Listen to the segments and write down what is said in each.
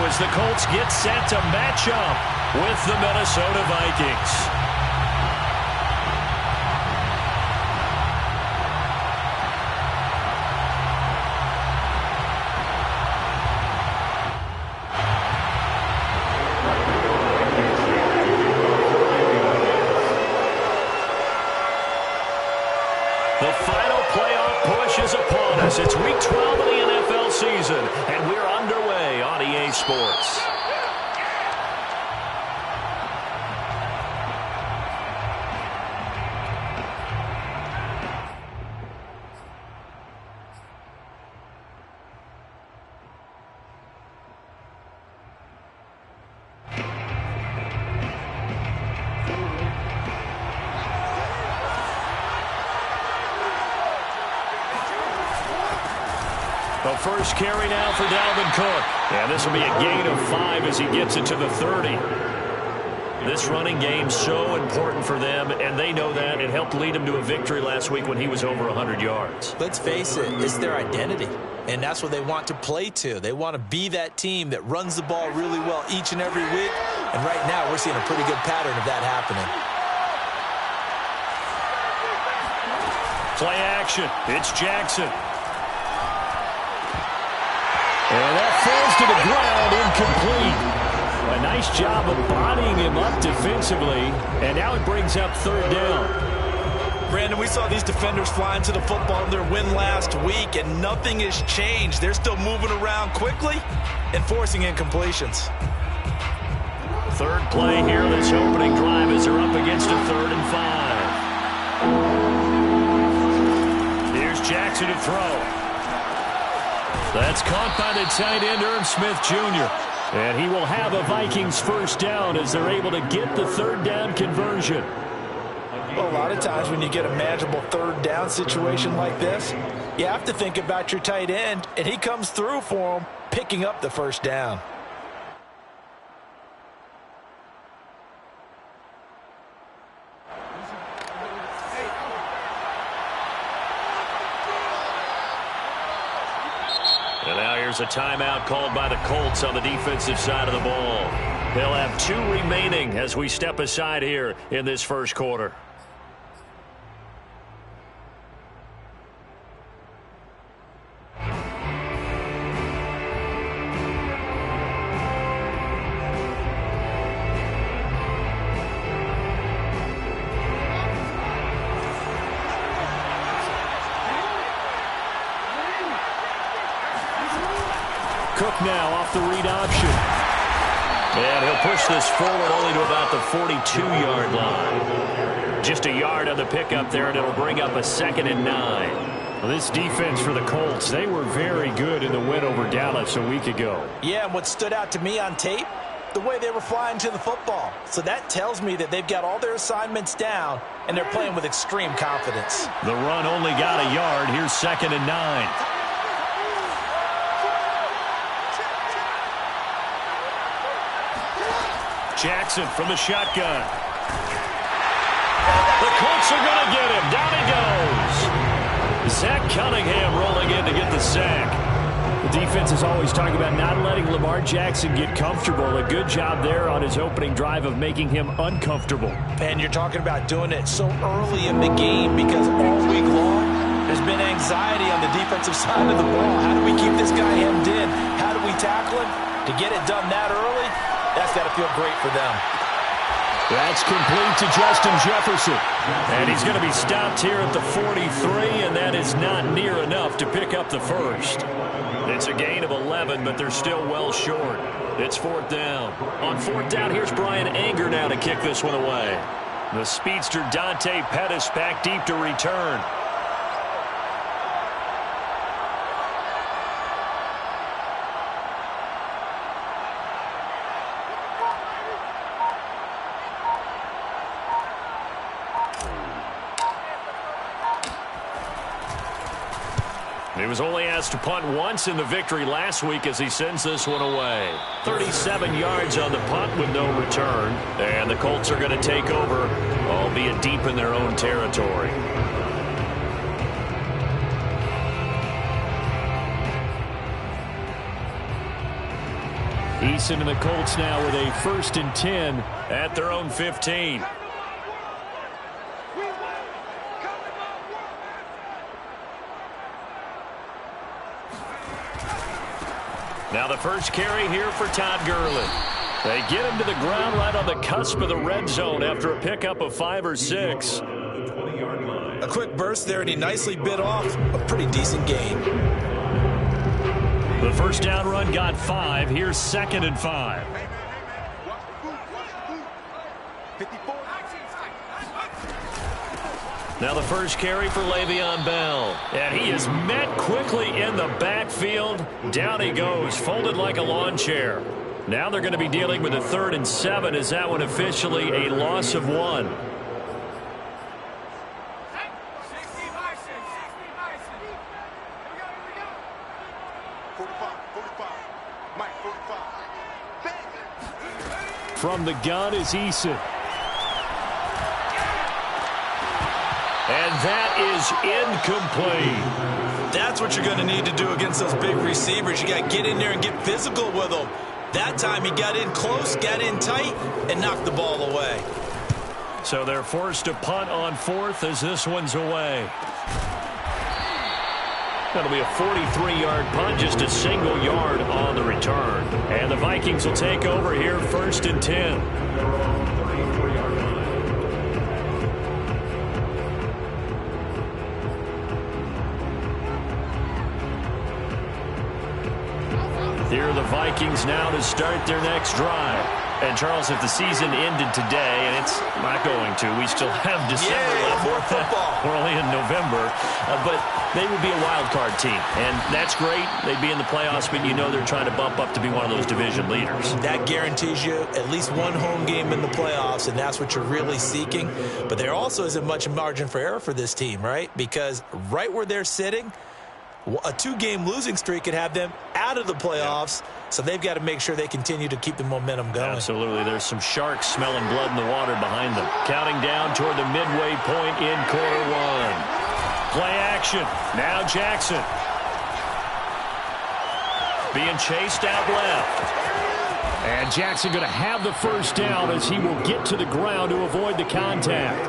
as the Colts get set to match up with the Minnesota Vikings. The final playoff push is upon us. It's Week 12 of the NFL season, and we're underway on EA Sports. The first carry now for Dalvin Cook. And this will be a gain of 5 as he gets it to the 30. This running game's so important for them, and they know that. It helped lead them to a victory last week when he was over 100 yards. Let's face it, it's their identity, and that's what they want to play to. They want to be that team that runs the ball really well each and every week, and right now we're seeing a pretty good pattern of that happening. Play action. It's Jackson. And that falls to the ground, incomplete. A nice job of bodying him up defensively, and now it brings up third down. Brandon, we saw these defenders flying to the football in their win last week, and nothing has changed. They're still moving around quickly and forcing incompletions. Third play here, this opening drive as they're up against a 3rd and 5. Here's Jackson to throw. That's caught by the tight end, Irv Smith Jr. And he will have a Vikings first down as they're able to get the 3rd down conversion. Well, a lot of times when you get a manageable 3rd down situation like this, you have to think about your tight end, and he comes through for him, picking up the first down. And now here's a timeout called by the Colts on the defensive side of the ball. They'll have 2 remaining as we step aside here in this first quarter. Cook now off the read option. And he'll push this forward only to about the 42-yard line. Just a yard on the pickup there, and it'll bring up a 2nd and 9. Well, this defense for the Colts, they were very good in the win over Dallas a week ago. Yeah, and what stood out to me on tape, the way they were flying to the football. So that tells me that they've got all their assignments down, and they're playing with extreme confidence. The run only got a yard. Here's 2nd and 9. Jackson from the shotgun. The Colts are going to get him. Down he goes. Zach Cunningham rolling in to get the sack. The defense is always talking about not letting Lamar Jackson get comfortable. A good job there on his opening drive of making him uncomfortable. And you're talking about doing it so early in the game because all week long there's been anxiety on the defensive side of the ball. How do we keep this guy hemmed in? How do we tackle him? To get it done that early, that's got to feel great for them. That's complete to Justin Jefferson. And he's going to be stopped here at the 43, and that is not near enough to pick up the first. It's a gain of 11, but they're still well short. It's 4th down. On 4th down, here's Brian Anger now to kick this one away. The speedster Dante Pettis back deep to return. He was only asked to punt once in the victory last week as he sends this one away. 37 yards on the punt with no return. And the Colts are going to take over, albeit deep in their own territory. Eason and the Colts now with a 1st and 10 at their own 15. Now the first carry here for Todd Gurley. They get him to the ground right on the cusp of the red zone after a pickup of 5 or 6. A quick burst there, and he nicely bit off a pretty decent gain. The first down run got 5. Here's 2nd and 5. Now the first carry for Le'Veon Bell. And he is met quickly in the backfield. Down he goes, folded like a lawn chair. Now they're going to be dealing with a 3rd and 7. Is that one officially a loss of 1? From the gun is Eason. And that is incomplete. That's what you're going to need to do against those big receivers. You got to get in there and get physical with them. That time he got in close, got in tight, and knocked the ball away. So they're forced to punt on 4th as this one's away. That'll be a 43-yard punt, just a single yard on the return. And the Vikings will take over here, 1st and 10. Here are the Vikings now to start their next drive. And, Charles, if the season ended today, and it's not going to, we still have December left. More football. We're only in November. But they would be a wild card team. And that's great. They'd be in the playoffs, but you know they're trying to bump up to be one of those division leaders. That guarantees you at least one home game in the playoffs, and that's what you're really seeking. But there also isn't much margin for error for this team, right? Because right where they're sitting, a 2-game losing streak could have them out of the playoffs, so they've got to make sure they continue to keep the momentum going. Absolutely. There's some sharks smelling blood in the water behind them. Counting down toward the midway point in quarter 1. Play action. Now Jackson. Being chased out left. And Jackson going to have the first down as he will get to the ground to avoid the contact.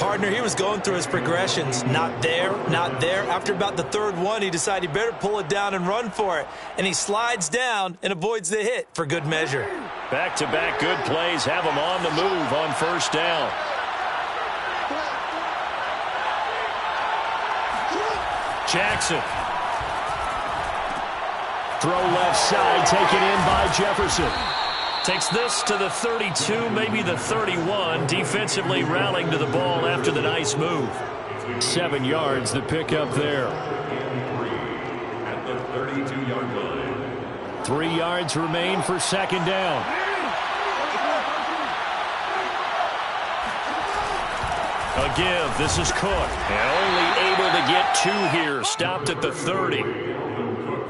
Partner, he was going through his progressions. Not there, not there. After about the 3rd one, he decided he better pull it down and run for it. And he slides down and avoids the hit for good measure. Back-to-back good plays have him on the move on 1st down. Jackson. Throw left side, taken in by Jefferson. Takes this to the 32, maybe the 31. Defensively rallying to the ball after the nice move. 7 yards, the pickup there. At the 32-yard line. 3 yards remain for 2nd down. A give. This is Cook. And only able to get 2 here. Stopped at the 30.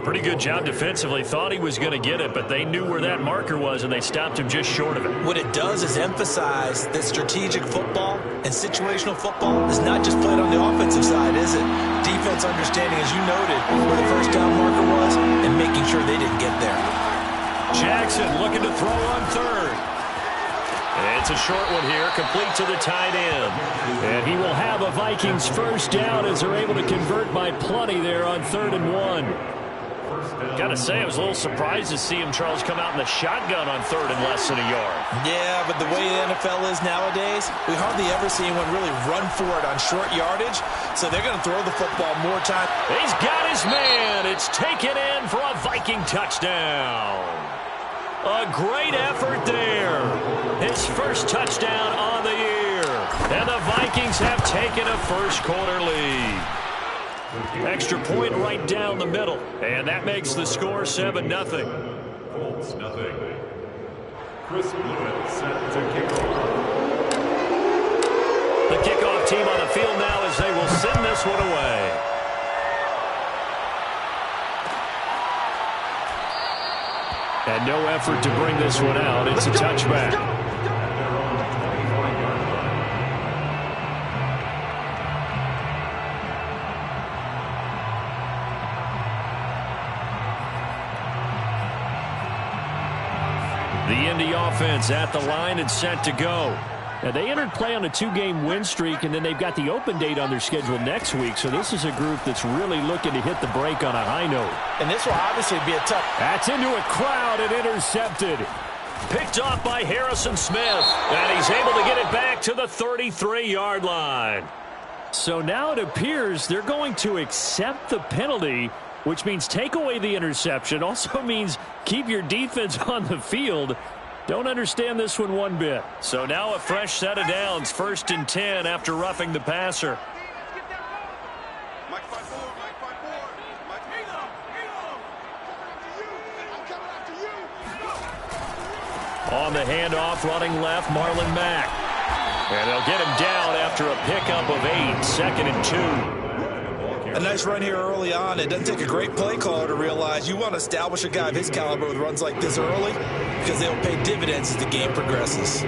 Pretty good job defensively. Thought he was going to get it, but they knew where that marker was, and they stopped him just short of it. What it does is emphasize that strategic football and situational football is not just played on the offensive side, is it? Defense understanding, as you noted, where the first down marker was and making sure they didn't get there. Jackson looking to throw on 3rd. It's a short one here, complete to the tight end. And he will have a Vikings first down as they're able to convert by plenty there on 3rd and 1. Got to say, I was a little surprised to see him, Charles, come out in the shotgun on 3rd and less than a yard. Yeah, but the way the NFL is nowadays, we hardly ever see anyone really run for it on short yardage, so they're going to throw the football more time. He's got his man. It's taken in for a Viking touchdown. A great effort there. His first touchdown on the year. And the Vikings have taken a first-quarter lead. Extra point right down the middle. And that makes the score 7-0. Colts nothing. Chris Blewett set to kick off. The kickoff team on the field now as they will send this one away. And no effort to bring this one out. It's a touchback. The Indy offense at the line and set to go. Now, they entered play on a 2-game win streak, and then they've got the open date on their schedule next week. So this is a group that's really looking to hit the break on a high note. And this will obviously be a tough. That's into a crowd and intercepted. Picked off by Harrison Smith. And he's able to get it back to the 33-yard line. So now it appears they're going to accept the penalty, which means take away the interception. Also means keep your defense on the field. Don't understand this one bit. So now a fresh set of downs. 1st and 10 after roughing the passer. On the handoff, running left, Marlon Mack. And they'll get him down after a pickup of 8. 2nd and 2. A nice run here early on. It doesn't take a great play caller to realize you want to establish a guy of his caliber with runs like this early because they'll pay dividends as the game progresses.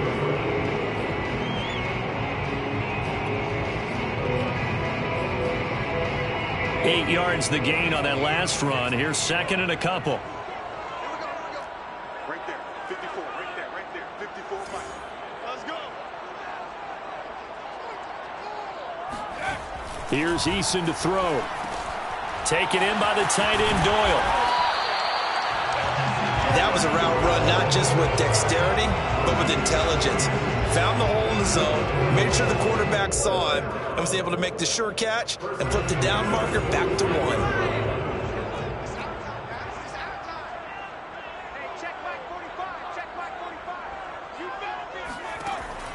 Eight yards the gain on that last run. Here's 2nd and a couple. Right there, 54, right there, 54, Mike. Let's go. Here's Eason to throw. Taken in by the tight end, Doyle. That was a route run not just with dexterity, but with intelligence. Found the hole in the zone, made sure the quarterback saw him, and was able to make the sure catch and flip the down marker back to 1.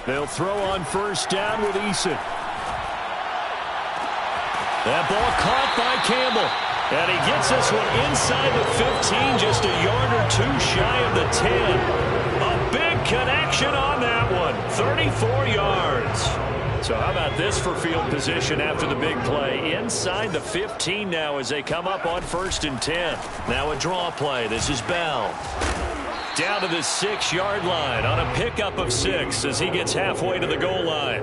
They'll throw on 1st down with Eason. That ball caught by Campbell. And he gets this one inside the 15, just a yard or 2 shy of the 10. A big connection on that one. 34 yards. So how about this for field position after the big play? Inside the 15 now as they come up on 1st and 10. Now a draw play. This is Bell. Down to the 6-yard line on a pickup of 6 as he gets halfway to the goal line.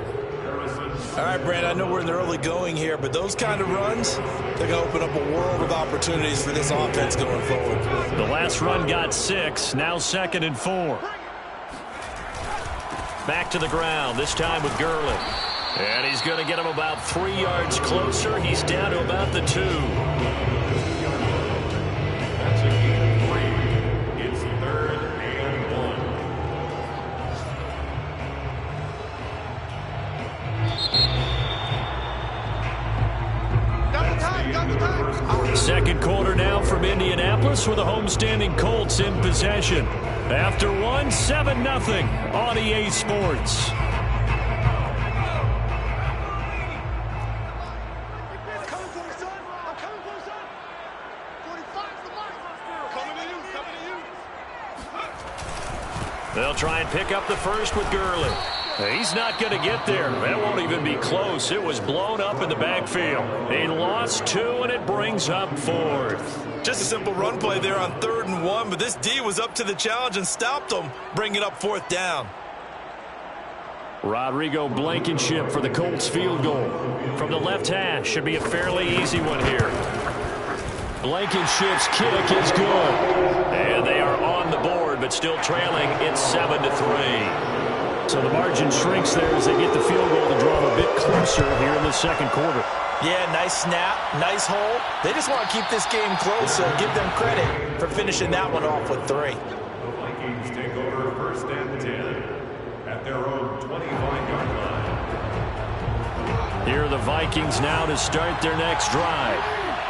All right, Brand, I know we're in the early going here, but those kind of runs, they're going to open up a world of opportunities for this offense going forward. The last run got 6, now 2nd and 4. Back to the ground, this time with Gurley. And he's going to get him about 3 yards closer. He's down to about the 2. That's a gain of 3. It's 3rd and 1. Second quarter now from Indianapolis with the homestanding Colts in possession. After 1, 7-0 on EA Sports. They'll try and pick up the first with Gurley. He's not going to get there. That won't even be close. It was blown up in the backfield. They lost 2, and it brings up 4th. Just a simple run play there on 3rd and 1, but this D was up to the challenge and stopped them, bringing up 4th down. Rodrigo Blankenship for the Colts field goal. From the left hash, should be a fairly easy one here. Blankenship's kick is good. And they are on the board, but still trailing. It's 7-3. So the margin shrinks there as they get the field goal to draw them a bit closer here in the second quarter. Yeah, nice snap, nice hole. They just want to keep this game close, so give them credit for finishing that one off with 3. The Vikings take over 1st and 10 at their own 25-yard line. Here are the Vikings now to start their next drive.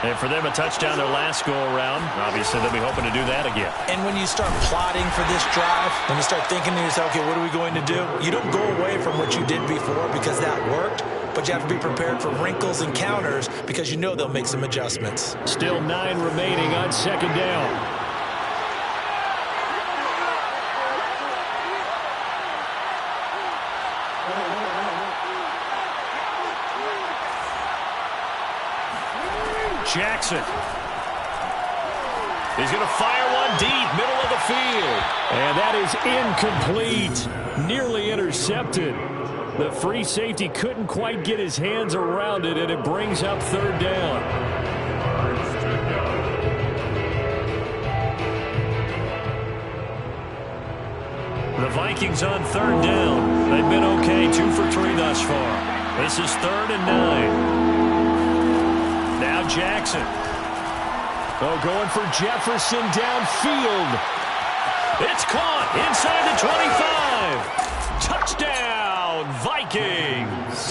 And for them, a touchdown their last go-around. Obviously, they'll be hoping to do that again. And when you start plotting for this drive, when you start thinking to yourself, okay, what are we going to do? You don't go away from what you did before because that worked, but you have to be prepared for wrinkles and counters because you know they'll make some adjustments. Still 9 remaining on 2nd down. Jackson. He's going to fire one deep, middle of the field. And that is incomplete. Nearly intercepted. The free safety couldn't quite get his hands around it, and it brings up 3rd down. The Vikings on third down. They've been okay, 2 for 3 thus far. This is 3rd and 9. Now Jackson. Oh, going for Jefferson downfield. It's caught inside the 25. Touchdown, Vikings.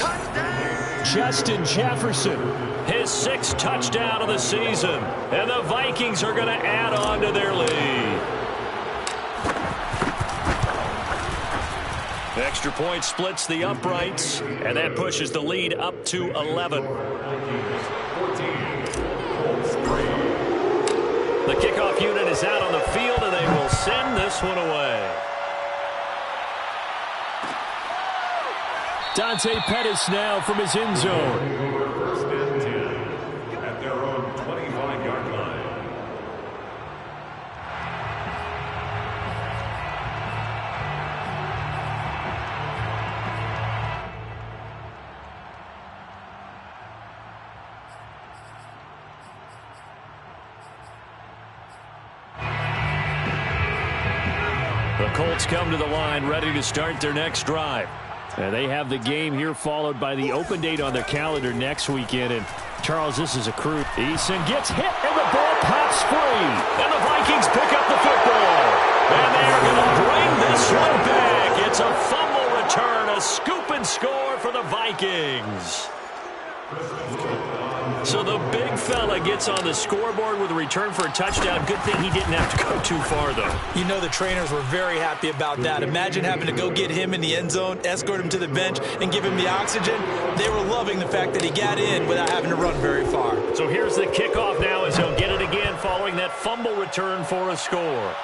Justin Jefferson. His 6th touchdown of the season. And the Vikings are going to add on to their lead. Extra point splits the uprights, and that pushes the lead up to 11. The kickoff unit is out on the field, and they will send this one away. Dante Pettis now from his end zone. First and 10 at their own 25-yard line. The Colts come to the line ready to start their next drive. And they have the game here followed by the open date on their calendar next weekend. And, Charles, this is a crew. Eason gets hit, and the ball pops free. And the Vikings pick up the football. And they are going to bring this one back. It's a fumble return, a scoop and score for the Vikings. So the big fella gets on the scoreboard with a return for a touchdown. Good thing he didn't have to go too far, though. You know the trainers were very happy about that. Imagine having to go get him in the end zone, escort him to the bench, and give him the oxygen. They were loving the fact that he got in without having to run very far. So here's the kickoff now as he'll get it again following that fumble return for a score.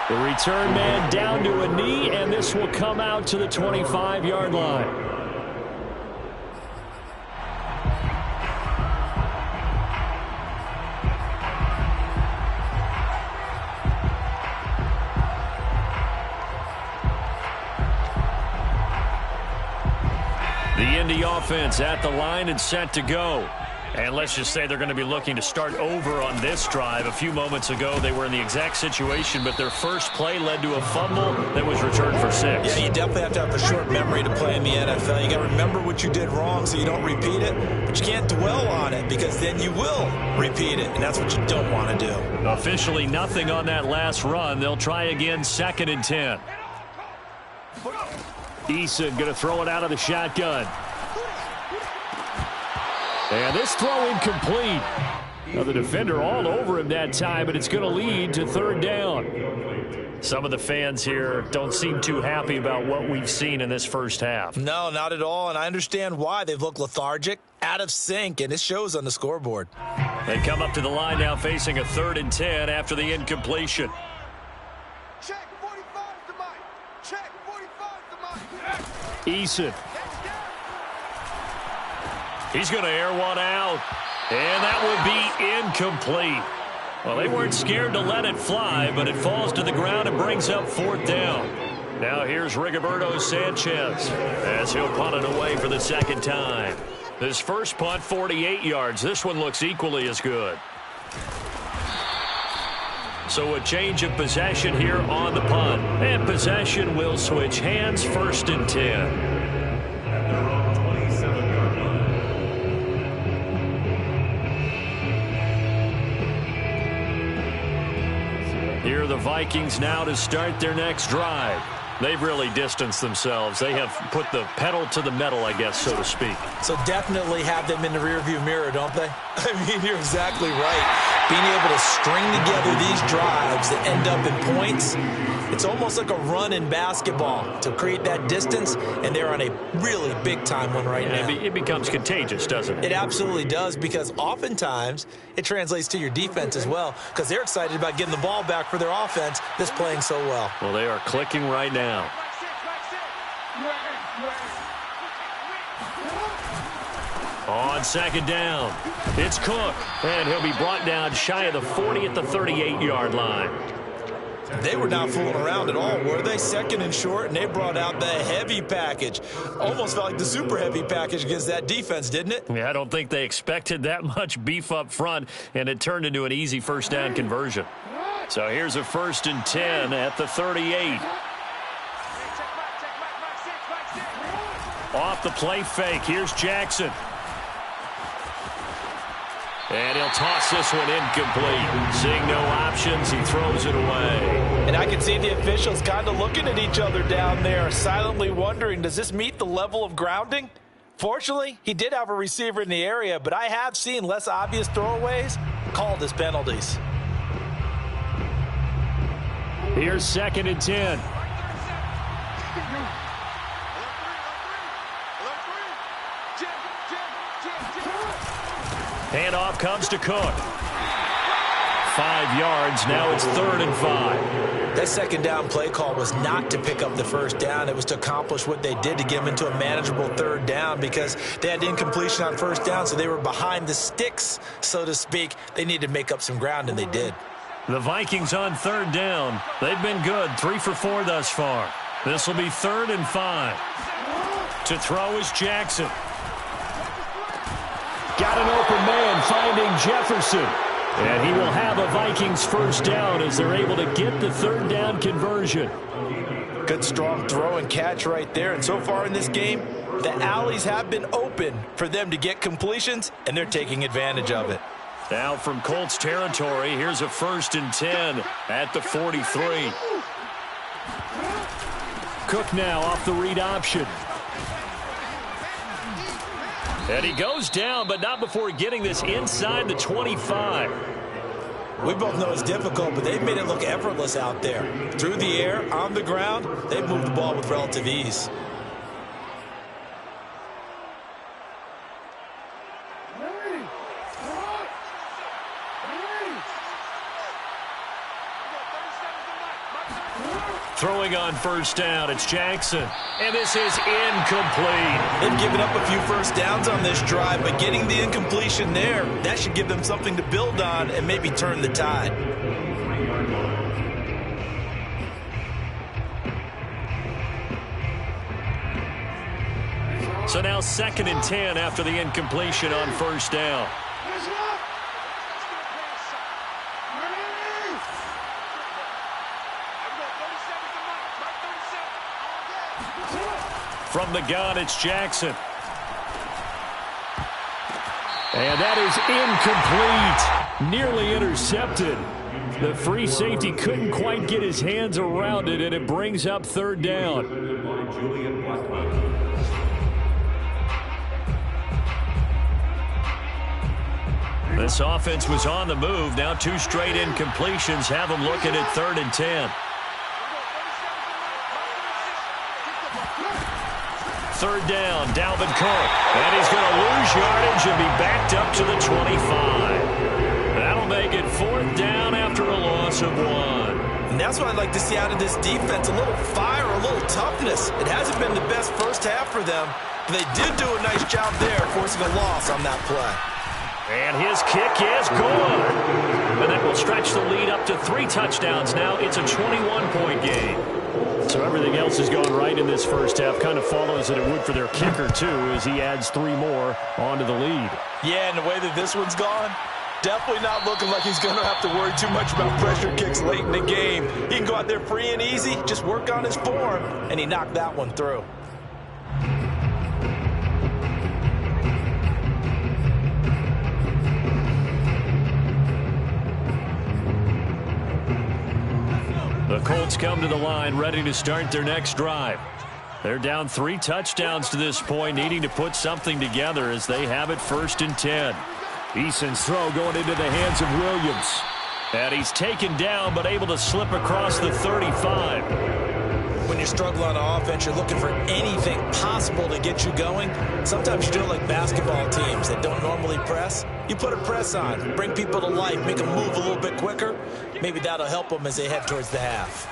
The return man down to a knee, and this will come out to the 25-yard line. The Indy offense at the line and set to go. And let's just say they're going to be looking to start over on this drive. A few moments ago, they were in the exact situation, but their first play led to a fumble that was returned for 6. Yeah, you definitely have to have a short memory to play in the NFL. You got to remember what you did wrong so you don't repeat it, but you can't dwell on it because then you will repeat it, and that's what you don't want to do. Officially nothing on that last run. They'll try again, 2nd and 10. Eason going to throw it out of the shotgun. And this throw incomplete. Now the defender all over him that time, but it's going to lead to 3rd down. Some of the fans here don't seem too happy about what we've seen in this first half. No, not at all, and I understand why. They've looked lethargic, out of sync, and it shows on the scoreboard. They come up to the line now facing a 3rd and 10 after the incompletion. Check 45 to Mike. Check 45 to Mike. Eason. He's going to air one out, and that will be incomplete. Well, they weren't scared to let it fly, but it falls to the ground and brings up 4th down. Now here's Rigoberto Sanchez as he'll punt it away for the 2nd time. His first punt, 48 yards. This one looks equally as good. So a change of possession here on the punt. And possession will switch hands, 1st and 10. Here are the Vikings now to start their next drive. They've really distanced themselves. They have put the pedal to the metal, I guess, so to speak. So definitely have them in the rearview mirror, don't they? I mean, you're exactly right. Being able to string together these drives that end up in points, it's almost like a run in basketball to create that distance, and they're on a really big-time one right now. It becomes contagious, doesn't it? It absolutely does, because oftentimes it translates to your defense as well, because they're excited about getting the ball back for their offense that's playing so well. Well, they are clicking right now. On 2nd down, it's Cook, and he'll be brought down shy of the 40 at the 38-yard line. They were not fooling around at all, were they? 2nd and short, and they brought out the heavy package. Almost felt like the super heavy package against that defense, didn't it? Yeah, I don't think they expected that much beef up front, and it turned into an easy 1st down conversion. So here's a 1st and 10 at the 38. Off the play fake. Here's Jackson. And he'll toss this one incomplete. Seeing no options, he throws it away. And I can see the officials kind of looking at each other down there, silently wondering, does this meet the level of grounding? Fortunately, he did have a receiver in the area, but I have seen less obvious throwaways called as penalties. Here's 2nd and 10. Handoff comes to Cook. 5 yards. Now it's 3rd and 5. That 2nd down play call was not to pick up the 1st down. It was to accomplish what they did to get them into a manageable 3rd down because they had incompletion on 1st down, so they were behind the sticks, so to speak. They needed to make up some ground, and they did. The Vikings on 3rd down. They've been good, 3 for 4 thus far. This will be 3rd and 5. To throw is Jackson. Got an open man finding Jefferson. And he will have a Vikings 1st down as they're able to get the 3rd down conversion. Good strong throw and catch right there. And so far in this game, the alleys have been open for them to get completions, and they're taking advantage of it. Now from Colts territory, here's a 1st and 10 at the 43. Cook now off the read option. And he goes down, but not before getting this inside the 25. We both know it's difficult, but they've made it look effortless out there. Through the air, on the ground, they've moved the ball with relative ease. Throwing on 1st down, it's Jackson. And this is incomplete. They've given up a few 1st downs on this drive, but getting the incompletion there, that should give them something to build on and maybe turn the tide. So now 2nd and 10 after the incompletion on 1st down. From the gun, it's Jackson. And that is incomplete. Nearly intercepted. The free safety couldn't quite get his hands around it, and it brings up 3rd down. This offense was on the move. Now 2 straight incompletions have them looking at 3rd and 10. 3rd down, Dalvin Cook. And he's going to lose yardage and be backed up to the 25. That'll make it 4th down after a loss of 1. And that's what I'd like to see out of this defense, a little fire, a little toughness. It hasn't been the best 1st half for them, but they did do a nice job there, forcing a loss on that play. And his kick is good. And that will stretch the lead up to 3 touchdowns now. It's a 21-point game. So everything else has gone right in this 1st half. Kind of follows that it would for their kicker, too, as he adds 3 more onto the lead. Yeah, and the way that this one's gone, definitely not looking like he's going to have to worry too much about pressure kicks late in the game. He can go out there free and easy, just work on his form, and he knocked that one through. The Colts come to the line ready to start their next drive. They're down 3 touchdowns to this point, needing to put something together as they have it 1st and 10. Eason's throw going into the hands of Williams. And he's taken down but able to slip across the 35. When you struggle on offense, you're looking for anything possible to get you going. Sometimes you do it like basketball teams that don't normally press. You put a press on, bring people to life, make them move a little bit quicker. Maybe that'll help them as they head towards the half.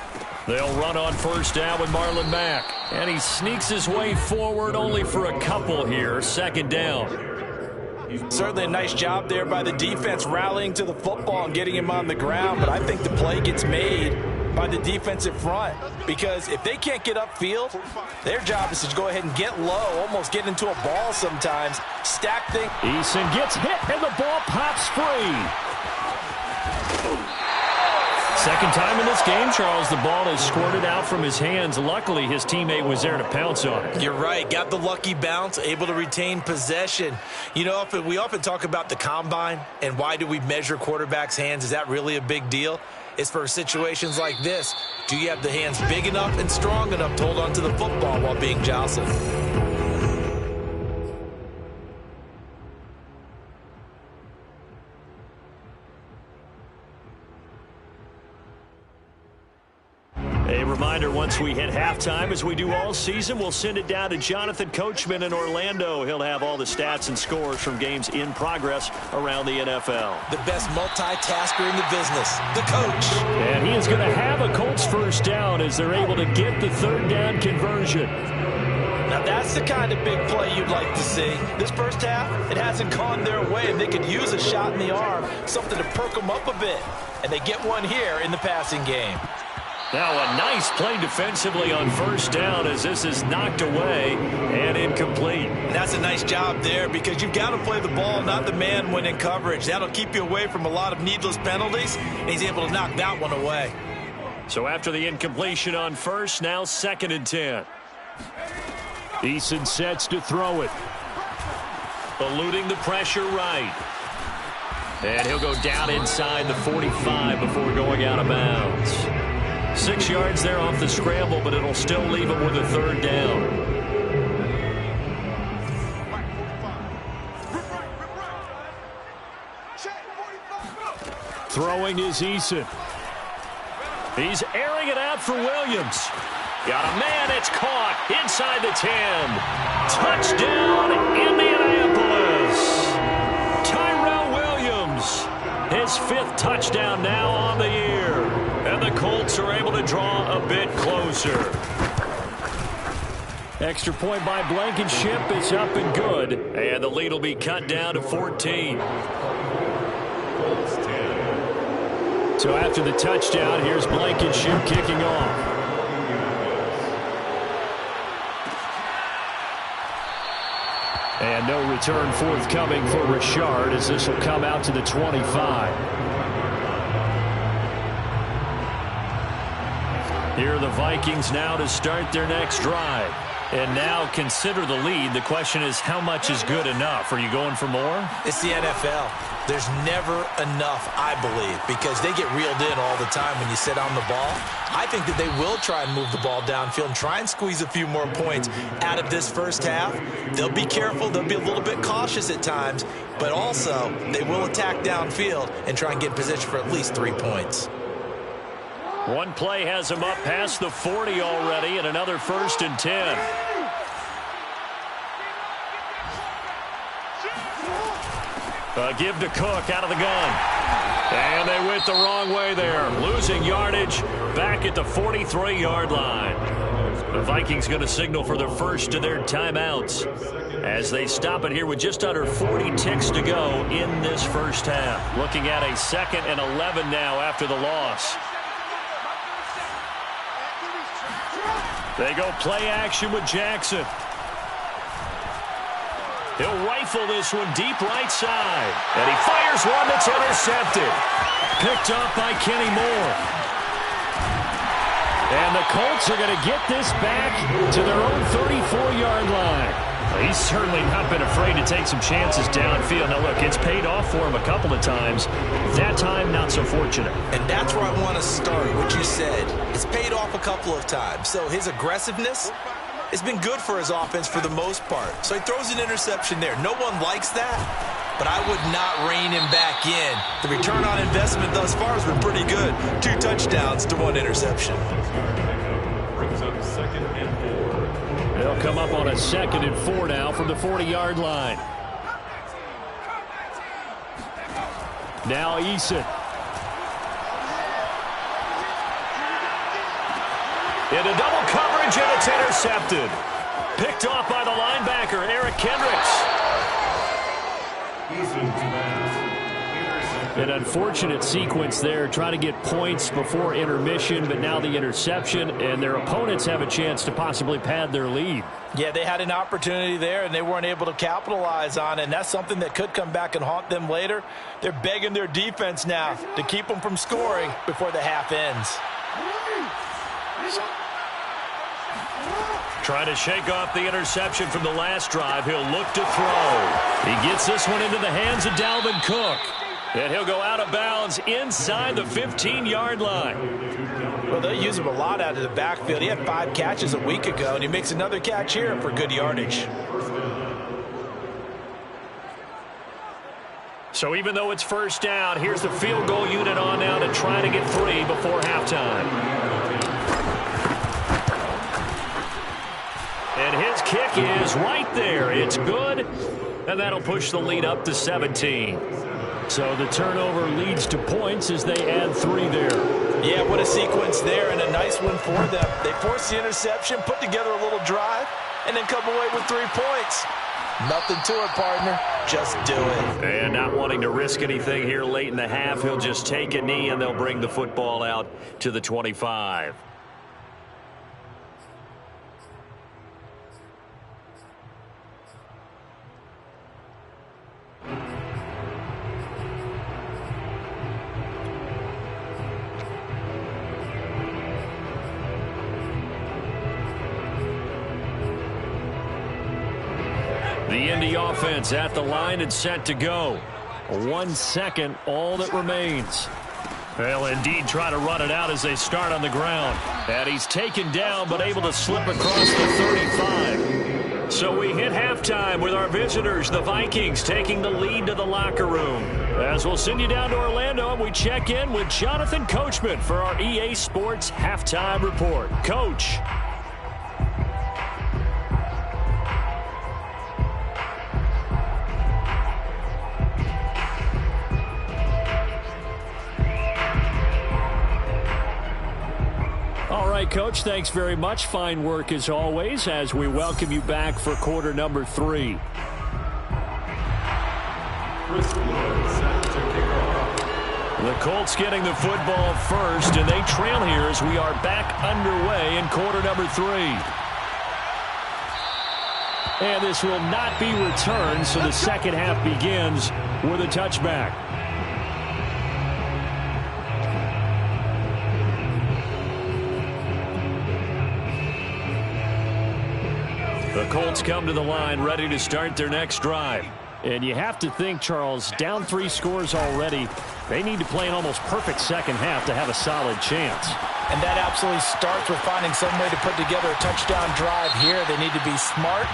They'll run on 1st down with Marlon Mack. And he sneaks his way forward only for a couple here. 2nd down. Certainly a nice job there by the defense rallying to the football and getting him on the ground. But I think the play gets made by the defensive front, because if they can't get upfield, their job is to go ahead and get low, almost get into a ball sometimes, stack things. Eason gets hit and the ball pops free. Second time in this game, Charles, the ball is squirted out from his hands. Luckily, his teammate was there to pounce on it. You're right. Got the lucky bounce, able to retain possession. You know, we often talk about the combine and why do we measure quarterbacks' hands. Is that really a big deal? It's for situations like this. Do you have the hands big enough and strong enough to hold onto the football while being jostled? A reminder, once we hit halftime, as we do all season, we'll send it down to Jonathan Coachman in Orlando. He'll have all the stats and scores from games in progress around the NFL. The best multitasker in the business, the coach. And he is going to have a Colts first down as they're able to get the third down conversion. Now that's the kind of big play you'd like to see. This first half, it hasn't gone their way, and they could use a shot in the arm, something to perk them up a bit. And they get one here in the passing game. Now a nice play defensively on first down as this is knocked away and incomplete. And that's a nice job there because you've got to play the ball, not the man when in coverage. That'll keep you away from a lot of needless penalties, and he's able to knock that one away. So after the incompletion on first, now 2nd and 10. Eason sets to throw it. Eluding the pressure right. And he'll go down inside the 45 before going out of bounds. 6 yards there off the scramble, but it'll still leave him with a third down. Throwing is Eason. He's airing it out for Williams. Got a man, it's caught inside the 10. Touchdown, Indianapolis. Tyrell Williams, his 5th touchdown now on the year. And the Colts are able to draw a bit closer. Extra point by Blankenship is up and good. And the lead will be cut down to 14. So after the touchdown, here's Blankenship kicking off. And no return forthcoming for Richard as this will come out to the 25. Here are the Vikings now to start their next drive. And now consider the lead. The question is, how much is good enough? Are you going for more? It's the NFL. There's never enough, I believe, because they get reeled in all the time when you sit on the ball. I think that they will try and move the ball downfield and try and squeeze a few more points out of this first half. They'll be careful. They'll be a little bit cautious at times, but also they will attack downfield and try and get in position for at least 3 points. One play has him up past the 40 already, and another 1st and 10. A give to Cook out of the gun. And they went the wrong way there. Losing yardage back at the 43-yard line. The Vikings going to signal for the first of their timeouts as they stop it here with just under 40 ticks to go in this first half. Looking at a 2nd and 11 now after the loss. They go play action with Jackson. He'll rifle this one deep right side. And he fires one that's intercepted. Picked up by Kenny Moore. And the Colts are going to get this back to their own 34-yard line. He's certainly not been afraid to take some chances downfield. Now, look, it's paid off for him a couple of times. That time, not so fortunate. And that's where I want to start, what you said. It's paid off a couple of times. So his aggressiveness has been good for his offense for the most part. So he throws an interception there. No one likes that, but I would not rein him back in. The return on investment thus far has been pretty good. 2 touchdowns to 1 interception. Brings up 2nd and 4. They'll come up on a 2nd and 4 now from the 40-yard line. Now Eason. Into double coverage, and it's intercepted. Picked off by the linebacker, Eric Kendricks. Eason to pass. An unfortunate sequence there, trying to get points before intermission, but now the interception, and their opponents have a chance to possibly pad their lead. Yeah, they had an opportunity there, and they weren't able to capitalize on it, and that's something that could come back and haunt them later. They're begging their defense now to keep them from scoring before the half ends. Trying to shake off the interception from the last drive. He'll look to throw. He gets this one into the hands of Dalvin Cook. And he'll go out of bounds inside the 15-yard line. Well, they use him a lot out of the backfield. He had 5 catches a week ago, and he makes another catch here for good yardage. So even though it's first down, here's the field goal unit on now to try to get 3 before halftime. And his kick is right there. It's good, and that'll push the lead up to 17. So the turnover leads to points as they add 3 there. Yeah, what a sequence there, and a nice one for them. They force the interception, put together a little drive, and then come away with 3 points. Nothing to it, partner. Just do it. And not wanting to risk anything here late in the half, he'll just take a knee, and they'll bring the football out to the 25. The Indy offense at the line and set to go. 1 second, all that remains. They'll indeed try to run it out as they start on the ground. And he's taken down but able to slip across the 35. So we hit halftime with our visitors, the Vikings, taking the lead to the locker room. As we'll send you down to Orlando and we check in with Jonathan Coachman for our EA Sports Halftime Report. Coach. All right, Coach, thanks very much. Fine work as always as we welcome you back for quarter number 3. The Colts getting the football first, and they trail here as we are back underway in quarter number 3. And this will not be returned, so the second half begins with a touchback. The Colts come to the line ready to start their next drive. And you have to think, Charles, down 3 scores already. They need to play an almost perfect second half to have a solid chance. And that absolutely starts with finding some way to put together a touchdown drive here. They need to be smart,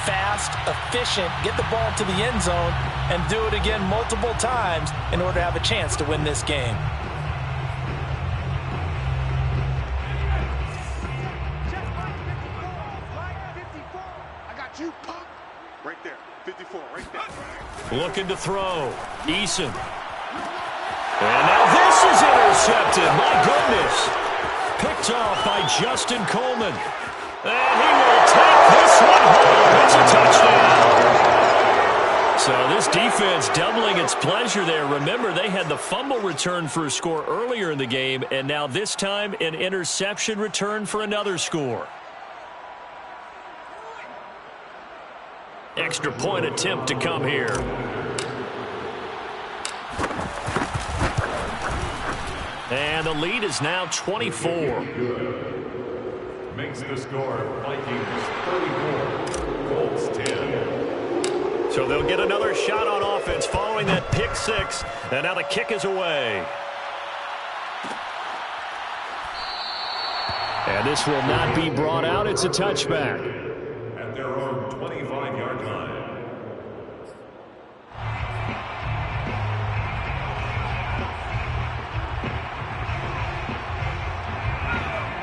fast, efficient, get the ball to the end zone, and do it again multiple times in order to have a chance to win this game. Right there, 54, right there. Looking to throw. Eason. And now this is intercepted. My goodness. Picked off by Justin Coleman. And he will take this one home. It's a touchdown. So this defense doubling its pleasure there. Remember, they had the fumble return for a score earlier in the game, and now this time an interception return for another score. Extra point attempt to come here. And the lead is now 24. Makes the score Vikings 34, Colts 10. So they'll get another shot on offense following that pick 6. And now the kick is away. And this will not be brought out. It's a touchback. At their own 25-yard line.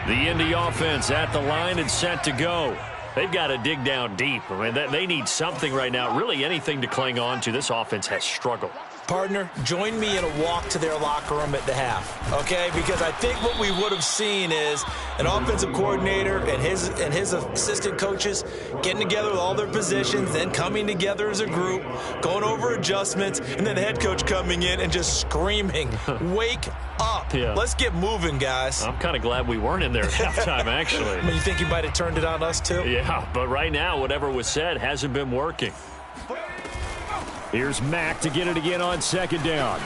The Indy offense at the line and set to go. They've got to dig down deep. I mean, they need something right now, really anything to cling on to. This offense has struggled. Partner, join me in a walk to their locker room at the half, okay? Because I think what we would have seen is an offensive coordinator and his assistant coaches getting together with all their positions, then coming together as a group, going over adjustments, and then the head coach coming in and just screaming, wake up. Yeah. Let's get moving, guys. I'm kind of glad we weren't in there at halftime, actually. I mean, you think he might have turned it on us, too? Yeah, but right now, whatever was said hasn't been working. Here's Mack to get it again on second down.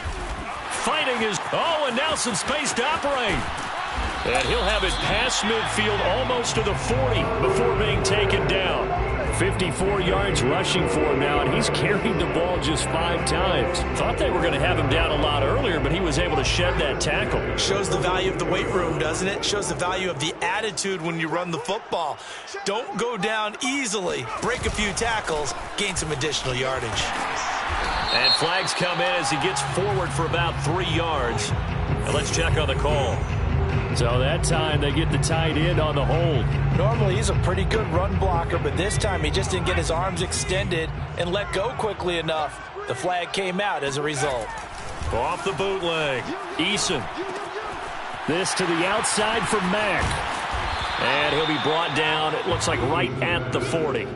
Fighting his... Oh, and now some space to operate. And he'll have it past midfield almost to the 40 before being taken down. 54 yards rushing for him now, and he's carried the ball just 5 times. Thought they were going to have him down a lot earlier, but he was able to shed that tackle. Shows the value of the weight room, doesn't it? Shows the value of the attitude when you run the football. Don't go down easily. Break a few tackles. Gain some additional yardage. And flags come in as he gets forward for about 3 yards. And let's check on the call. So that time they get the tight end on the hold. Normally he's a pretty good run blocker, but this time he just didn't get his arms extended and let go quickly enough. The flag came out as a result. Off the bootleg, Eason. This to the outside for Mack. And he'll be brought down, it looks like right at the 40.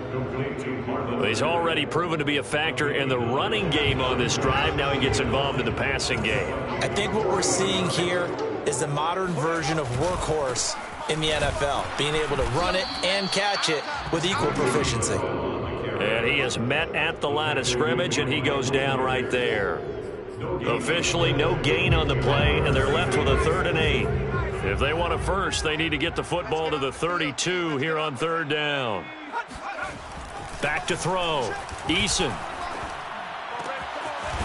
He's already proven to be a factor in the running game on this drive. Now he gets involved in the passing game. I think what we're seeing here is the modern version of workhorse in the NFL, being able to run it and catch it with equal proficiency. And he is met at the line of scrimmage, and he goes down right there. Officially, no gain on the play, and they're left with a 3rd and 8. If they want a first, they need to get the football to the 32 here on 3rd down. Back to throw. Eason.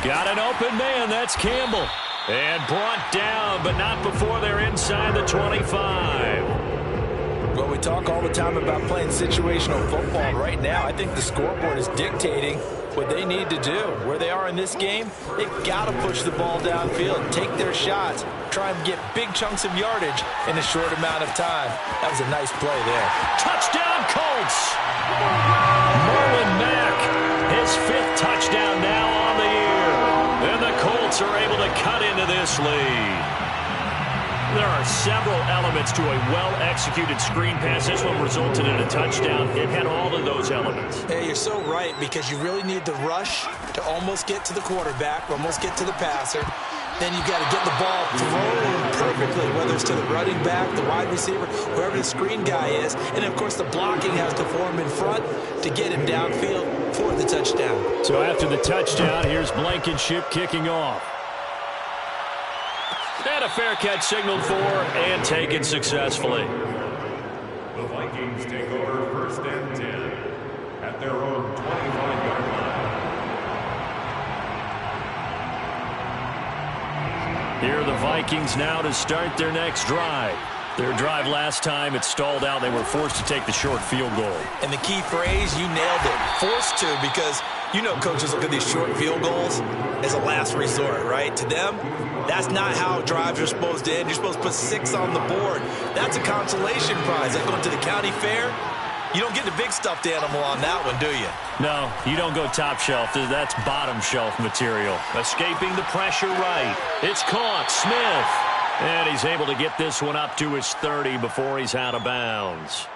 Got an open man. That's Campbell. And brought down, but not before they're inside the 25. Well, we talk all the time about playing situational football. Right now, I think the scoreboard is dictating what they need to do. Where they are in this game, they've got to push the ball downfield, take their shots, try and get big chunks of yardage in a short amount of time. That was a nice play there. Touchdown, Colts! Marlon Mack, his 5th touchdown now on the year. And the Colts are able to cut into this lead. There are several elements to a well-executed screen pass. This one resulted in a touchdown. It had all of those elements. Hey, you're so right, because you really need the rush to almost get to the quarterback, almost get to the passer. Then you got to get the ball thrown perfectly, whether it's to the running back, the wide receiver, whoever the screen guy is. And, of course, the blocking has to form in front to get him downfield for the touchdown. So after the touchdown, here's Blankenship kicking off. And a fair catch signaled for and taken successfully. The Vikings take over 1st and 10 at their own 25-yard line. Here are the Vikings now to start their next drive. Their drive last time, it stalled out. They were forced to take the short field goal. And the key phrase, you nailed it, forced to, because you know coaches look at these short field goals as a last resort, right? To them, that's not how drives are supposed to end. You're supposed to put 6 on the board. That's a consolation prize. Like going to the county fair, you don't get the big stuffed animal on that one, do you? No, you don't go top shelf. That's bottom shelf material. Escaping the pressure right. It's caught. Smith. And he's able to get this one up to his 30 before he's out of bounds.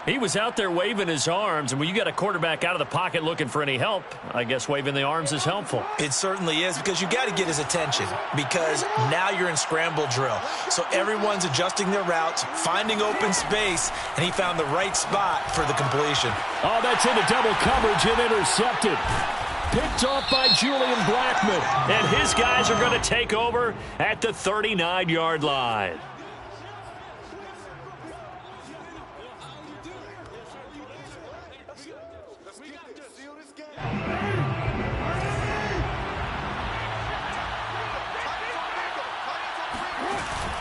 He was out there waving his arms, and when you got a quarterback out of the pocket looking for any help, I guess waving the arms is helpful. It certainly is, because you got to get his attention, because now you're in scramble drill. So everyone's adjusting their routes, finding open space, and he found the right spot for the completion. Oh, that's into double coverage and intercepted. Picked off by Julian Blackman. And his guys are going to take over at the 39-yard line.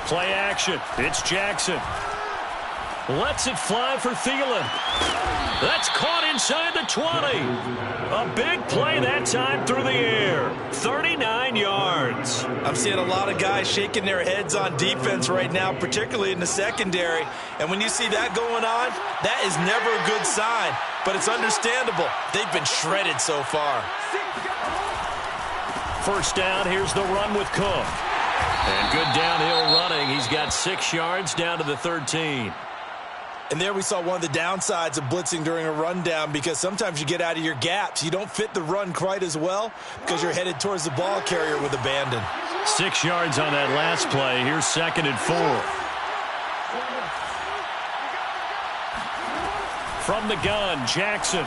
Play action. It's Jackson. Lets it fly for Thielen. That's caught inside the 20. A big play that time through the air. 39 yards. I'm seeing a lot of guys shaking their heads on defense right now, particularly in the secondary. And when you see that going on, that is never a good sign. But it's understandable. They've been shredded so far. first down. Here's the run with Cook. And good downhill running. He's got 6 yards down to the 13. And there we saw one of the downsides of blitzing during a rundown, because sometimes you get out of your gaps. You don't fit the run quite as well because you're headed towards the ball carrier with abandon. 6 yards on that last play. Here's 2nd and 4. From the gun, Jackson.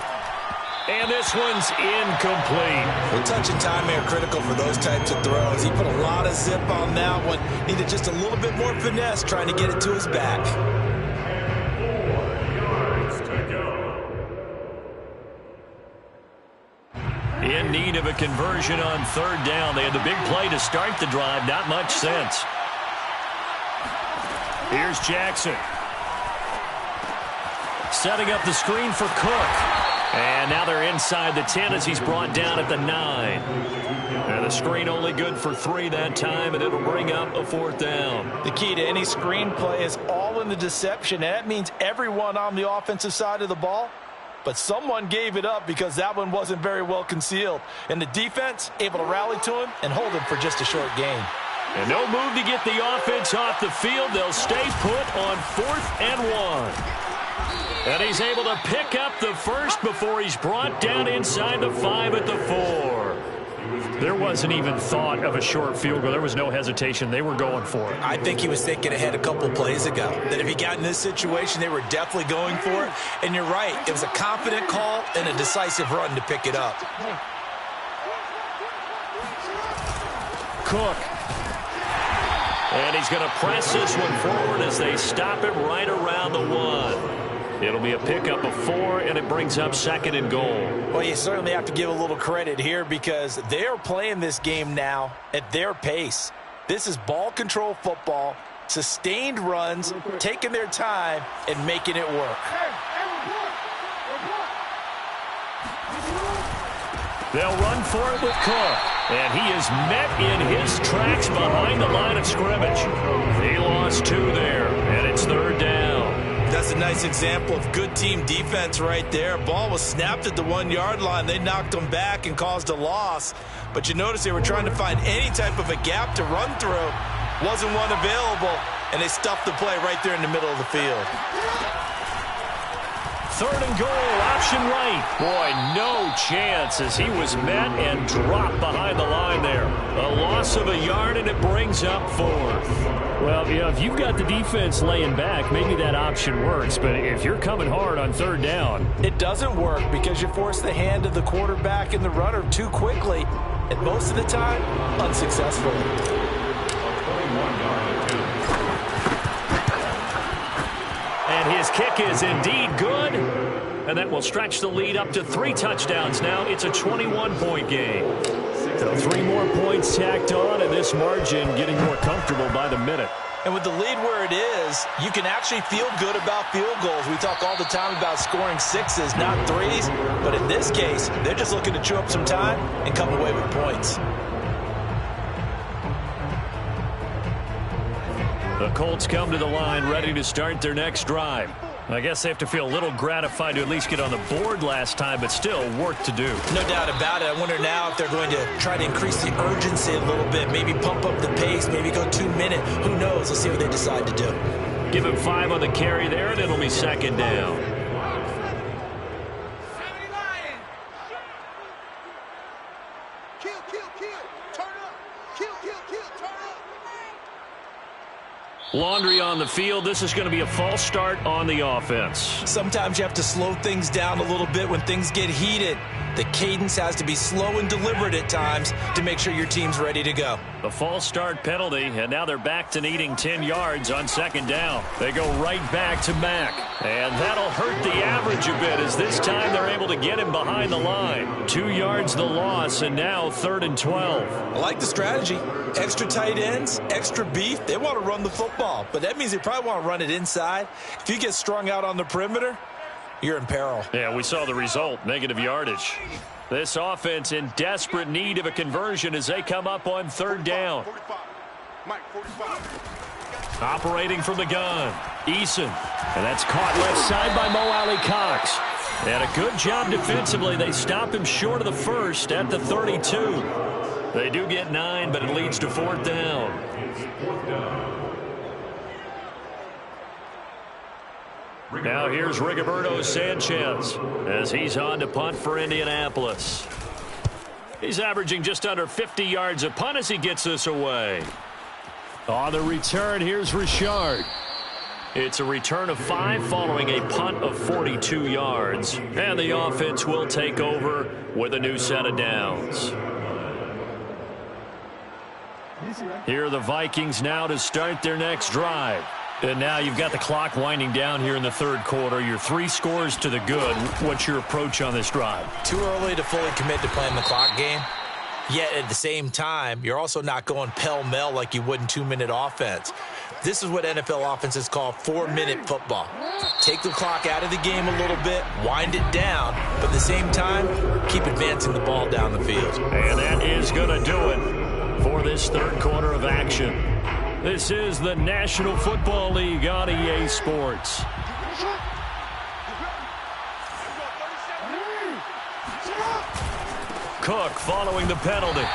And this one's incomplete. Well, touch and time are critical for those types of throws. He put a lot of zip on that one. Needed just a little bit more finesse trying to get it to his back. In need of a conversion on 3rd down. They had the big play to start the drive. Not much sense. Here's Jackson. Setting up the screen for Cook. And now they're inside the 10 as he's brought down at the 9. And the screen only good for 3 that time, and it'll bring up a 4th down. The key to any screen play is all in the deception. And that means everyone on the offensive side of the ball. But someone gave it up because that one wasn't very well concealed. And the defense able to rally to him and hold him for just a short gain. And no move to get the offense off the field. They'll stay put on 4th and 1. And he's able to pick up the first before he's brought down inside the 5 at the 4. There wasn't even thought of a short field goal. There was no hesitation. They were going for it. I think he was thinking ahead a couple plays ago, that if he got in this situation, they were definitely going for it. And you're right. It was a confident call and a decisive run to pick it up. Cook. And he's going to press this one forward as they stop it right around the 1. It'll be a pickup of 4, and it brings up 2nd and goal. Well, you certainly have to give a little credit here because they are playing this game now at their pace. This is ball control football, sustained runs, taking their time, and making it work. They'll run for it with Cook. And he is met in his tracks behind the line of scrimmage. He lost 2 there, and it's 3rd down. That's a nice example of good team defense right there. Ball was snapped at the 1-yard line. They knocked him back and caused a loss. But you notice they were trying to find any type of a gap to run through. Wasn't one available, and they stuffed the play right there in the middle of the field. 3rd and goal, option right. Boy, no chance as he was met and dropped behind the line there. A loss of a yard, and it brings up 4th. Well, yeah, if you've got the defense laying back, maybe that option works. But if you're coming hard on 3rd down, it doesn't work because you force the hand of the quarterback and the runner too quickly. And most of the time, unsuccessfully. And his kick is indeed good. And that will stretch the lead up to 3 touchdowns now. It's a 21-point game. So 3 more points tacked on, and this margin getting more comfortable by the minute. And with the lead where it is, you can actually feel good about field goals. We talk all the time about scoring 6s, not 3s. But in this case, they're just looking to chew up some time and come away with points. The Colts come to the line ready to start their next drive. I guess they have to feel a little gratified to at least get on the board last time, but still work to do. No doubt about it. I wonder now if they're going to try to increase the urgency a little bit, maybe pump up the pace, maybe go 2 minute. Who knows? Let's see what they decide to do. Give him 5 on the carry there, and it'll be 2nd down. Laundry on the field. This is going to be a false start on the offense. Sometimes you have to slow things down a little bit when things get heated. The cadence has to be slow and deliberate at times to make sure your team's ready to go. The false start penalty, and now they're back to needing 10 yards on 2nd down. They go right back to Mack. And that'll hurt the average a bit as this time they're able to get him behind the line. 2 yards the loss, and now 3rd and 12. I like the strategy. Extra tight ends, extra beef. They want to run the football, but that means they probably want to run it inside. If you get strung out on the perimeter, you're in peril. Yeah, we saw the result, negative yardage. This offense in desperate need of a conversion as they come up on 3rd down. Operating from the gun, Eason. And that's caught left side by Mo Alley Cox. And a good job defensively. They stop him short of the first at the 32. They do get 9, but it leads to 4th down. Now here's Rigoberto Sanchez as he's on to punt for Indianapolis. He's averaging just under 50 yards a punt as he gets this away. On the return, here's Richard. It's a return of 5 following a punt of 42 yards. And the offense will take over with a new set of downs. Here are the Vikings now to start their next drive. And now you've got the clock winding down here in the 3rd quarter. You're 3 scores to the good. What's your approach on this drive? Too early to fully commit to playing the clock game. Yet at the same time, you're also not going pell-mell like you would in 2-minute offense. This is what NFL offenses call 4-minute football. Take the clock out of the game a little bit, wind it down, but at the same time, keep advancing the ball down the field. And that is going to do it for this 3rd quarter of action. This is the National Football League on EA Sports. Cook following the penalty.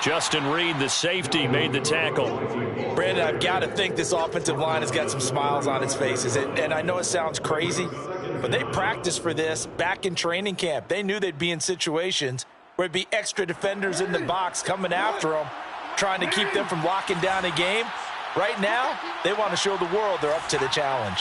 Justin Reed, the safety, made the tackle. Brandon, I've got to think this offensive line has got some smiles on its faces. And I know it sounds crazy, but they practiced for this back in training camp. They knew they'd be in situations where it'd be extra defenders in the box coming after them, trying to keep them from locking down a game. Right now, they want to show the world they're up to the challenge.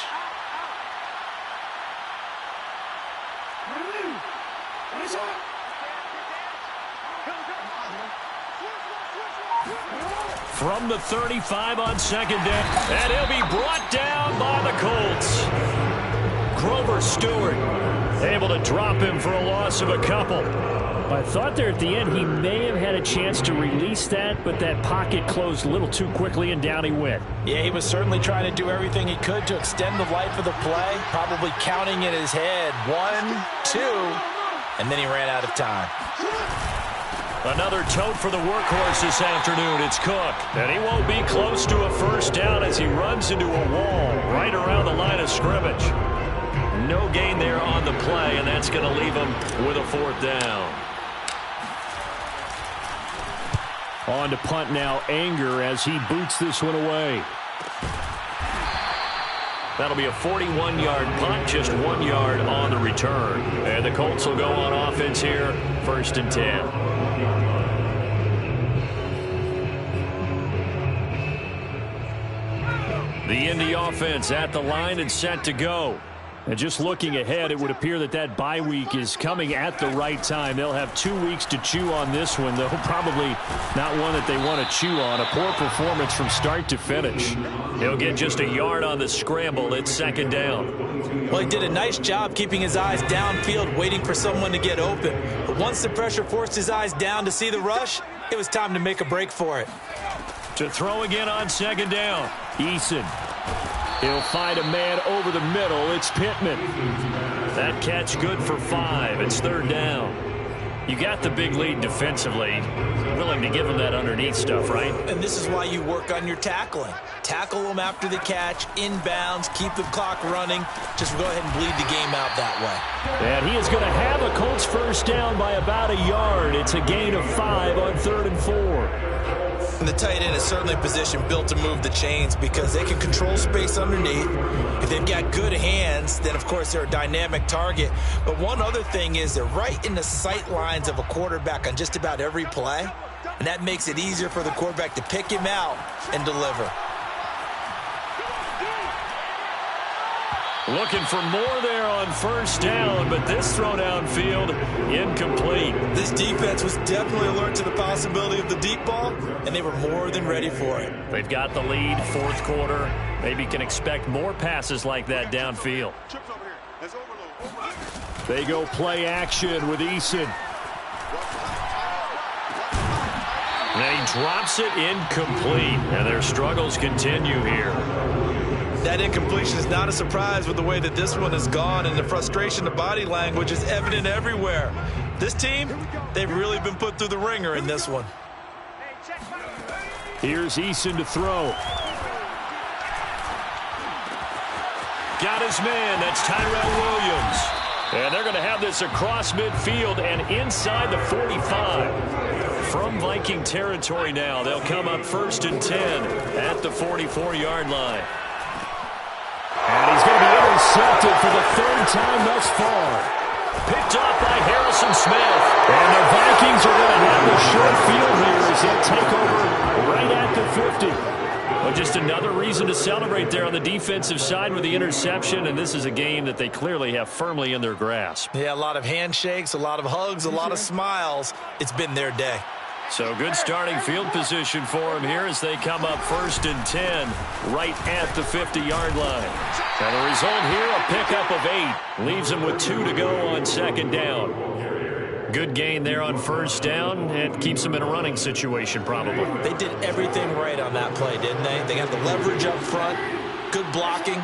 From the 35 on 2nd down, and he'll be brought down by the Colts. Grover Stewart able to drop him for a loss of a couple. I thought there at the end he may have had a chance to release that, but that pocket closed a little too quickly, and down he went. Yeah, he was certainly trying to do everything he could to extend the life of the play, probably counting in his head 1, 2, and then he ran out of time. Another tote for the workhorse this afternoon. It's Cook. And he won't be close to a 1st down as he runs into a wall right around the line of scrimmage. No gain there on the play, and that's going to leave him with a 4th down. On to punt now, Anger, as he boots this one away. That'll be a 41-yard punt, just 1 yard on the return. And the Colts will go on offense here, 1st and 10. The Indy offense at the line and set to go. And just looking ahead, it would appear that that bye week is coming at the right time. They'll have 2 weeks to chew on this one, though probably not one that they want to chew on. A poor performance from start to finish. He'll get just a yard on the scramble. It's 2nd down. Well, he did a nice job keeping his eyes downfield, waiting for someone to get open. But once the pressure forced his eyes down to see the rush, it was time to make a break for it. To throw again on 2nd down. Eason. He'll find a man over the middle. It's Pittman. That catch good for 5. It's 3rd down. You got the big lead defensively. Willing to give him that underneath stuff, right? And this is why you work on your tackling. Tackle them after the catch, inbounds, keep the clock running. Just go ahead and bleed the game out that way. And he is going to have a Colts 1st down by about a yard. It's a gain of 5 on 3rd and 4. And the tight end is certainly a position built to move the chains because they can control space underneath. If they've got good hands, then, of course, they're a dynamic target. But one other thing is they're right in the sight lines of a quarterback on just about every play, and that makes it easier for the quarterback to pick him out and deliver. Looking for more there on 1st down, but this throw downfield incomplete. This defense was definitely alert to the possibility of the deep ball, and they were more than ready for it. They've got the lead, 4th quarter. Maybe can expect more passes like that downfield. They go play action with Eason. And he drops it incomplete, and their struggles continue here. That incompletion is not a surprise with the way that this one has gone, and the frustration, the body language is evident everywhere. This team, they've really been put through the ringer in this one. Here's Eason to throw. Got his man. That's Tyrell Williams. And they're going to have this across midfield and inside the 45. From Viking territory now, they'll come up 1st and 10 at the 44-yard line. And he's going to be intercepted for the 3rd time thus far. Picked off by Harrison Smith. And the Vikings are going to have the short field here as they take over right at the 50. Well, just another reason to celebrate there on the defensive side with the interception, and this is a game that they clearly have firmly in their grasp. Yeah, a lot of handshakes, a lot of hugs, a lot of smiles. It's been their day. So good starting field position for them here as they come up 1st and 10 right at the 50-yard line. And the result here, a pickup of 8. Leaves them with 2 to go on 2nd down. Good gain there on 1st down. It keeps them in a running situation probably. They did everything right on that play, didn't they? They got the leverage up front, good blocking,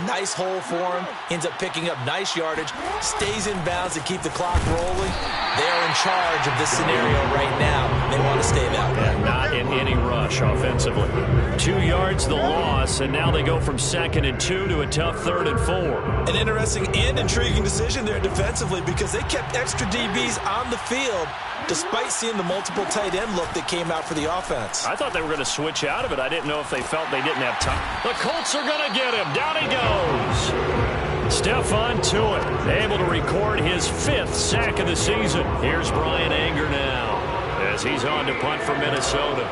nice hole for him, ends up picking up nice yardage, stays in bounds to keep the clock rolling. They're in charge of this scenario right now. They want to stay that way. And not in any rush offensively. 2 yards the loss, and now they go from 2nd and 2 to a tough 3rd and 4. An interesting and intriguing decision there defensively because they kept extra DBs on the field despite seeing the multiple tight end look that came out for the offense. I thought they were going to switch out of it. I didn't know if they felt they didn't have time. The Colts are going to get him. Down he goes. Stephon Tuitt able to record his 5th sack of the season. Here's Brian Anger now as he's on to punt for Minnesota.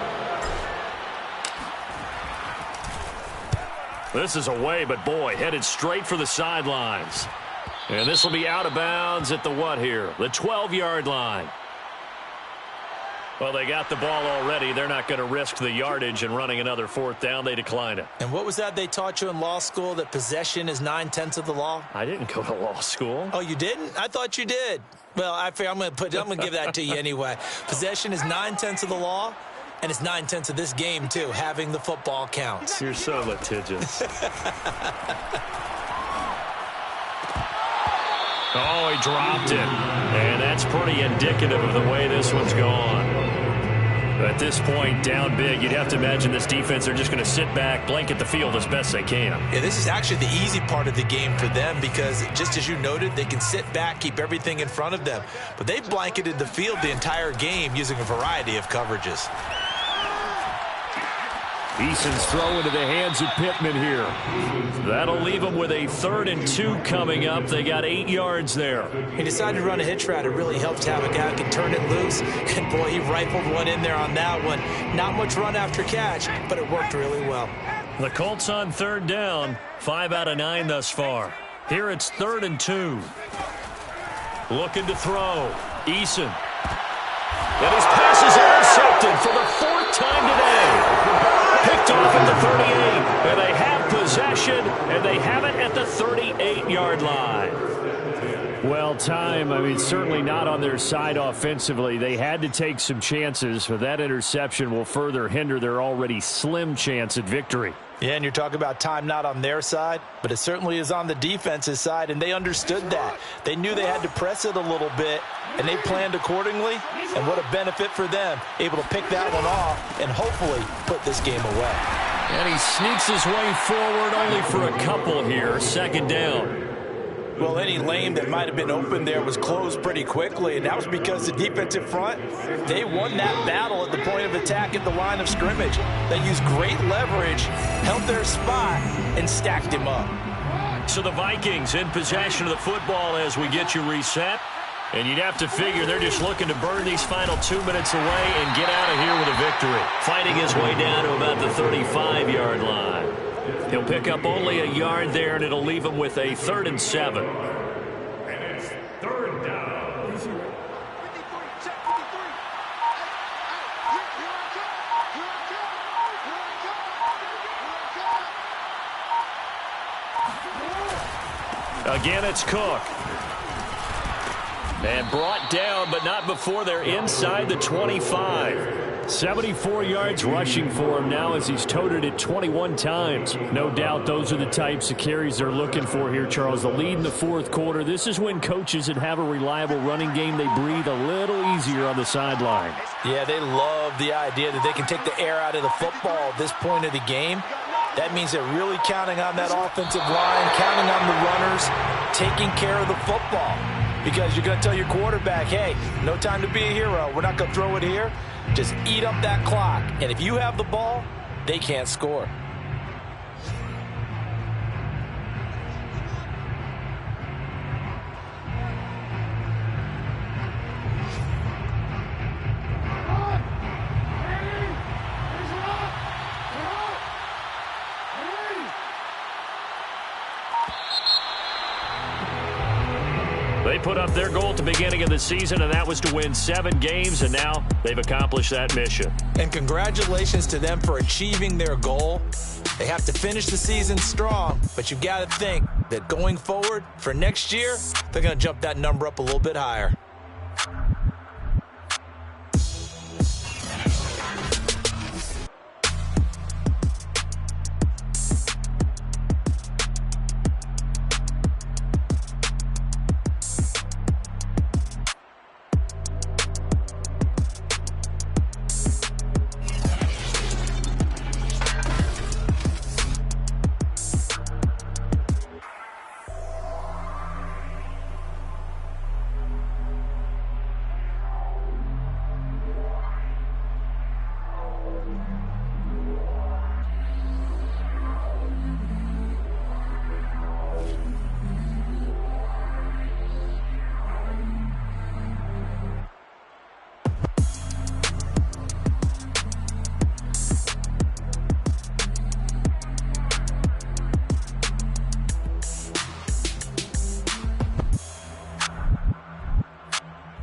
This is away, but boy, headed straight for the sidelines. And this will be out of bounds at the what here? The 12-yard line. Well, they got the ball already. They're not going to risk the yardage and running another 4th down. They decline it. And what was that they taught you in law school, that possession is 9/10 of the law? I didn't go to law school. Oh, you didn't? I thought you did. Well, I'm going to give that to you anyway. Possession is 9/10 of the law, and it's 9/10 of this game, too. Having the football counts. You're so litigious. Oh, he dropped it. And that's pretty indicative of the way this one's gone. At this point, down big, you'd have to imagine this defense, they're just going to sit back, blanket the field as best they can. Yeah, this is actually the easy part of the game for them because, just as you noted, they can sit back, keep everything in front of them. But they've blanketed the field the entire game using a variety of coverages. Eason's throw into the hands of Pittman here. That'll leave them with a 3rd and 2 coming up. They got 8 yards there. He decided to run a hitch route. It really helped to have a guy who can turn it loose. And, boy, he rifled one in there on that one. Not much run after catch, but it worked really well. The Colts on 3rd down. 5 out of 9 thus far. Here it's 3rd and 2. Looking to throw. Eason. And his pass is intercepted for the 4th time today. Picked off at the 38, and they have possession, and they have it at the 38-yard line. Well, certainly not on their side offensively. They had to take some chances, but that interception will further hinder their already slim chance at victory. Yeah, and you're talking about time not on their side, but it certainly is on the defense's side, and they understood that. They knew they had to press it a little bit, and they planned accordingly, and what a benefit for them, able to pick that one off and hopefully put this game away. And he sneaks his way forward only for a couple here. 2nd down. Well, any lane that might have been open there was closed pretty quickly, and that was because the defensive front, they won that battle at the point of attack at the line of scrimmage. They used great leverage, held their spot, and stacked him up. So the Vikings in possession of the football as we get you reset. And you'd have to figure they're just looking to burn these final 2 minutes away and get out of here with a victory. Fighting his way down to about the 35-yard line. He'll pick up only a yard there, and it'll leave him with a 3rd and 7. And it's 3rd down. 53, check 53. Again, it's Cook. And brought down, but not before they're inside the 25. 74 yards rushing for him now as he's toted it 21 times. No doubt those are the types of carries they're looking for here, Charles. The lead in the 4th quarter. This is when coaches that have a reliable running game, they breathe a little easier on the sideline. Yeah, they love the idea that they can take the air out of the football at this point of the game. That means they're really counting on that offensive line, counting on the runners, taking care of the football. Because you're going to tell your quarterback, hey, no time to be a hero. We're not going to throw it here. Just eat up that clock. And if you have the ball, they can't score. They put up their goal at the beginning of the season, and that was to win 7 games, and now they've accomplished that mission. And congratulations to them for achieving their goal. They have to finish the season strong, but you've got to think that going forward for next year, they're going to jump that number up a little bit higher.